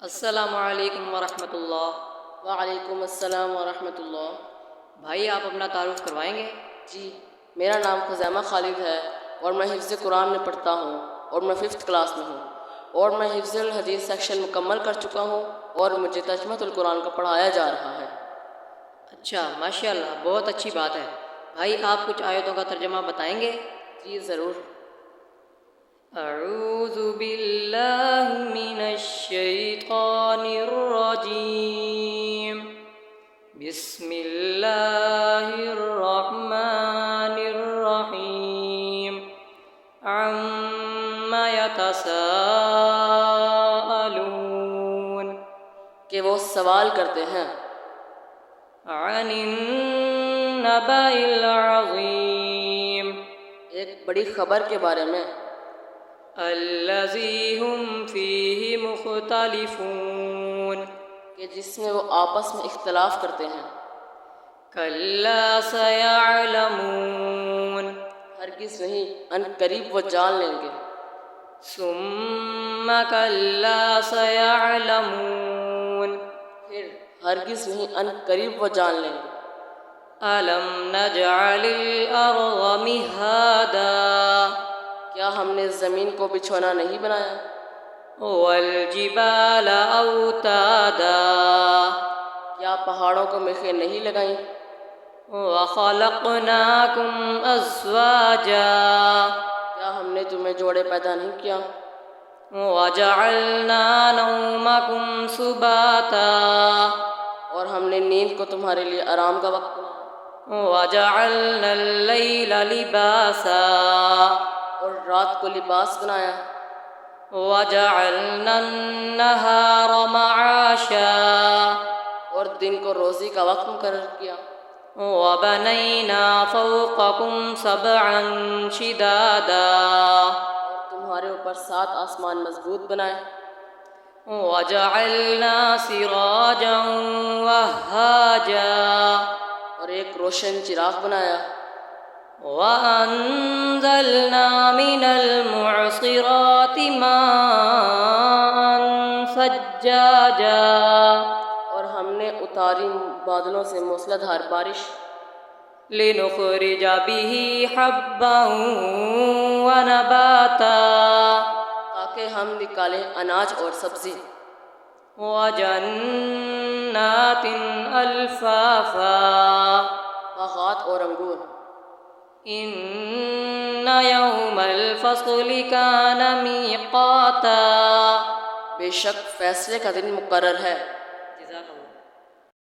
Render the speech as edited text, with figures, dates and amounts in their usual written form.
السلام علیکم ورحمۃ اللہ۔ وعلیکم السلام ورحمۃ اللہ۔ بھائی آپ اپنا تعارف کروائیں گے؟ جی، میرا نام خزیمہ خالد ہے اور میں حفظ قرآن میں پڑھتا ہوں اور میں 5th کلاس میں ہوں اور میں حفظ الحدیث سیکشن مکمل کر چکا ہوں اور مجھے ترجمۃ القرآن کا پڑھایا جا رہا ہے۔ اچھا، ماشاءاللہ، بہت اچھی بات ہے۔ بھائی آپ کچھ آیتوں کا ترجمہ بتائیں گے؟ جی ضرور۔ اعوذ باللہ من الشیطان الرجیم، بسم اللہ الرحمن الرحیم، عما یتساءلون، کہ وہ سوال کرتے ہیں عن النبأ العظیم، ایک بڑی خبر کے بارے میں، الذی ہم فیہ مختلفون، کہ جس میں وہ آپس میں اختلاف کرتے ہیں۔ کلا سیعلمون، ہرگز نہیں، ان قریب وہ جان لیں گے۔ ثم کلا سیعلمون، پھر ہرگز نہیں، ان قریب وہ جان لیں گے۔ الم نجعل الارض مہادا، کیا ہم نے زمین کو بچھونا نہیں بنایا؟ والجبال اوتادا، کیا پہاڑوں کو میخیں نہیں لگائیں؟ وخلقناکم ازواجا، کیا ہم نے تمہیں جوڑے پیدا نہیں کیا؟ وجعلنا نومکم سباتا، اور ہم نے نیند کو تمہارے لیے آرام کا وقت بنایا۔ وجعلنا اللیل لباسا، اور رات کو لباس بنایا۔ وجعلنا النہار معاشا، اور دن کو روزی کا وقت مقرر کیا۔ وبنینا فوقکم سبعا شدادا، اور تمہارے اوپر 7 آسمان مضبوط بنائے۔ وجعلنا سراجا وہاجا، اور ایک روشن چراغ بنایا۔ وَأَنزَلْنَا مِنَ الْمُعْصِرَاتِ مَاءً ثَجَّاجًا، اور ہم نے اتاری بادلوں سے موسلا دھار بارش، لِنُخْرِجَ بِهِ حَبًّا وَنَبَاتًا، تاکہ ہم نکالیں اناج اور سبزی۔ وَجَنَّاتٍ أَلْفَافًا، باغات اور انگور۔ إِنَّ يَوْمَ الْفَصْلِ كَانَ مِيقَاتًا، بے شک فیصلے کا دن مقرر ہے۔